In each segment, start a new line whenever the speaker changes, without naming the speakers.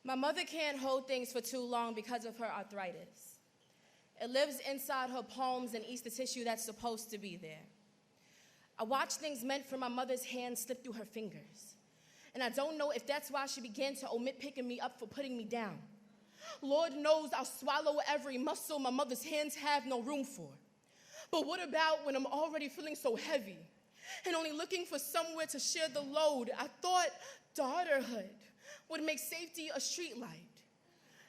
My mother can't hold things for too long because of her arthritis. It lives inside her palms and eats the tissue that's supposed to be there. I watch things meant for my mother's hands slip through her fingers. And I don't know if that's why she began to omit picking me up for putting me down. Lord knows I'll swallow every muscle my mother's hands have no room for. But what about when I'm already feeling so heavy and only looking for somewhere to share the load? I thought daughterhood would make safety a street light.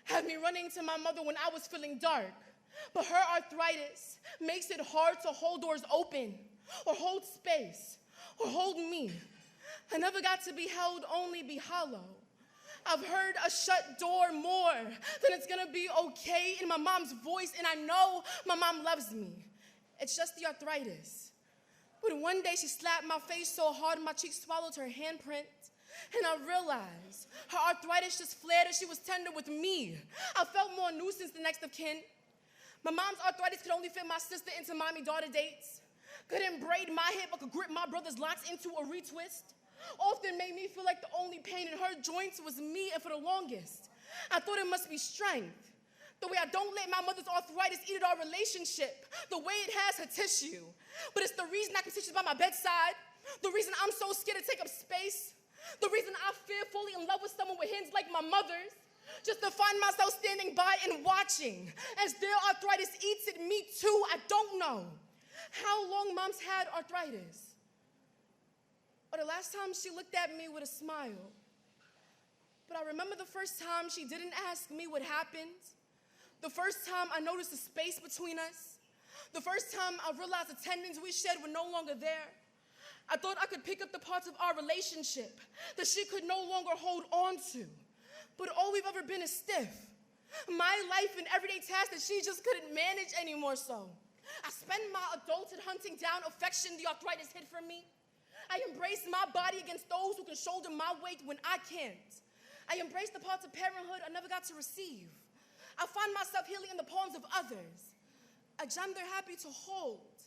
Have me running to my mother when I was feeling dark. But her arthritis makes it hard to hold doors open or hold space or hold me. I never got to be held, only be hollow. I've heard a shut door more than it's gonna be okay in my mom's voice, and I know my mom loves me. It's just the arthritis. But one day she slapped my face so hard my cheek swallowed her handprint, and I realized her arthritis just flared as she was tender with me. I felt more nuisance than next of kin. My mom's arthritis could only fit my sister into mommy-daughter dates, couldn't braid my hair but could grip my brother's locks into a retwist. Often made me feel like the only pain in her joints was me, and for the longest, I thought it must be strength. The way I don't let my mother's arthritis eat at our relationship, the way it has her tissue. But it's the reason I can sit by my bedside, the reason I'm so scared to take up space, the reason I fear falling in love with someone with hands like my mother's, just to find myself standing by and watching as their arthritis eats at me too. I don't know how long mom's had arthritis, or the last time she looked at me with a smile. But I remember the first time she didn't ask me what happened, the first time I noticed the space between us, the first time I realized the tendons we shared were no longer there. I thought I could pick up the parts of our relationship that she could no longer hold on to. But all we've ever been is stiff. My life and everyday tasks that she just couldn't manage anymore so. I spent my adulthood hunting down affection the arthritis hid from me. I embrace my body against those who can shoulder my weight when I can't. I embrace the parts of parenthood I never got to receive. I find myself healing in the palms of others, a gem they're happy to hold.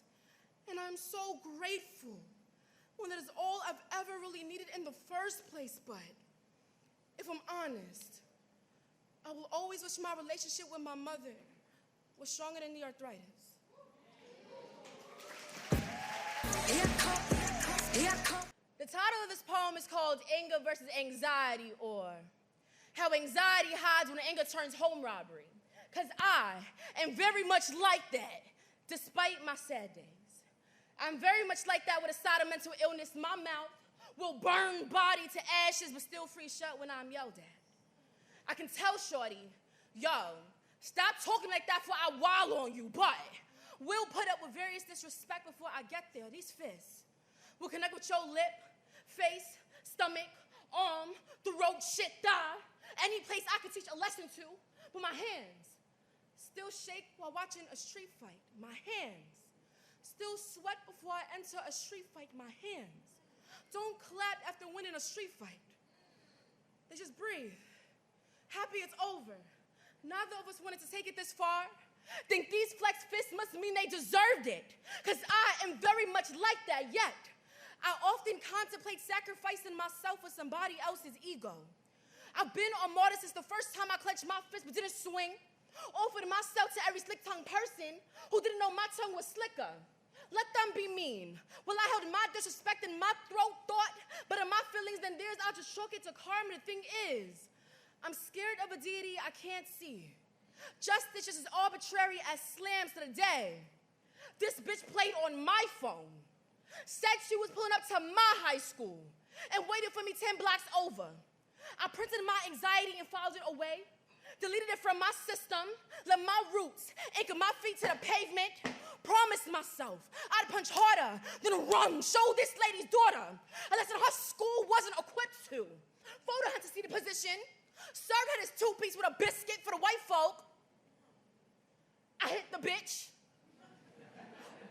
And I'm so grateful when that is all I've ever really needed in the first place. But if I'm honest, I will always wish my relationship with my mother was stronger than the arthritis. The title of this poem is called Anger versus Anxiety, or How Anxiety Hides When Anger Turns Home Robbery. Because I am very much like that, despite my sad days. I'm very much like that with a side of mental illness. My mouth will burn body to ashes, but still freeze shut when I'm yelled at. I can tell shorty, yo, stop talking like that before I while on you, but we'll put up with various disrespect before I get there. These fists will connect with your lip, face, stomach, arm, throat, shit, thigh, any place I could teach a lesson to, but my hands still shake while watching a street fight. My hands still sweat before I enter a street fight. My hands don't clap after winning a street fight. They just breathe, happy it's over. Neither of us wanted to take it this far. Think these flexed fists must mean they deserved it, because I am very much like that, yet I often contemplate sacrificing myself for somebody else's ego. I've been on martyr since the first time I clenched my fist but didn't swing. Offered myself to every slick-tongued person who didn't know my tongue was slicker. Let them be mean. Well, I held my disrespect in my throat, thought, but in my feelings than theirs, I'll just shook it to karma. The thing is, I'm scared of a deity I can't see. Justice is as arbitrary as slams to the day. This bitch played on my phone. Said she was pulling up to my high school and waited for me 10 blocks over. I printed my anxiety and filed it away, deleted it from my system, let my roots anchor my feet to the pavement, promised myself I'd punch harder than run, show this lady's daughter a lesson her school wasn't equipped to. Photo had to see the position, served her this two-piece with a biscuit for the white folk. I hit the bitch.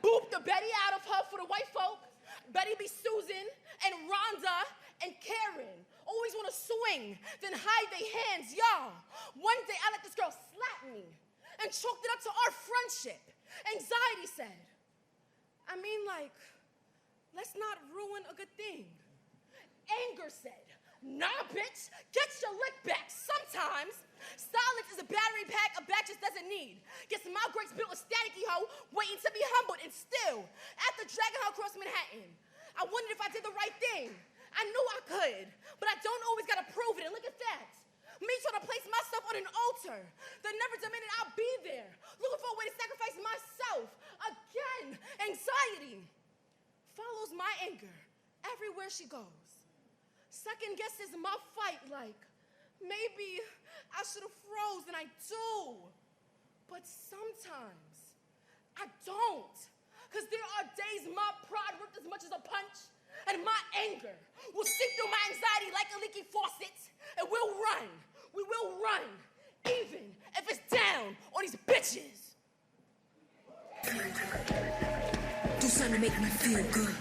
Booped the Betty out of her for the white folk. Betty be Susan and Rhonda and Karen. Always want to swing, then hide their hands, y'all. One day I let this girl slap me and chalked it up to our friendship. Anxiety said, I mean, like, let's not ruin a good thing. Anger said, Nah, bitch, get your lick back. Sometimes silence is a battery pack a back just doesn't need. Guess my grace built a staticky hoe, waiting to be humbled, and still, after dragging her across Manhattan, I wondered if I did the right thing. I knew I could, but I don't always gotta prove it, and look at that. Me trying to place myself on an altar that never demanded I'll be there, looking for a way to sacrifice myself. Again, anxiety follows my anger everywhere she goes. Second guesses my fight, like, maybe I should have froze, and I do. But sometimes I don't, because there are days my pride worked as much as a punch, and my anger will seep through my anxiety like a leaky faucet, and we'll run. We will run, even if it's down on these bitches.
Do something to make me feel good.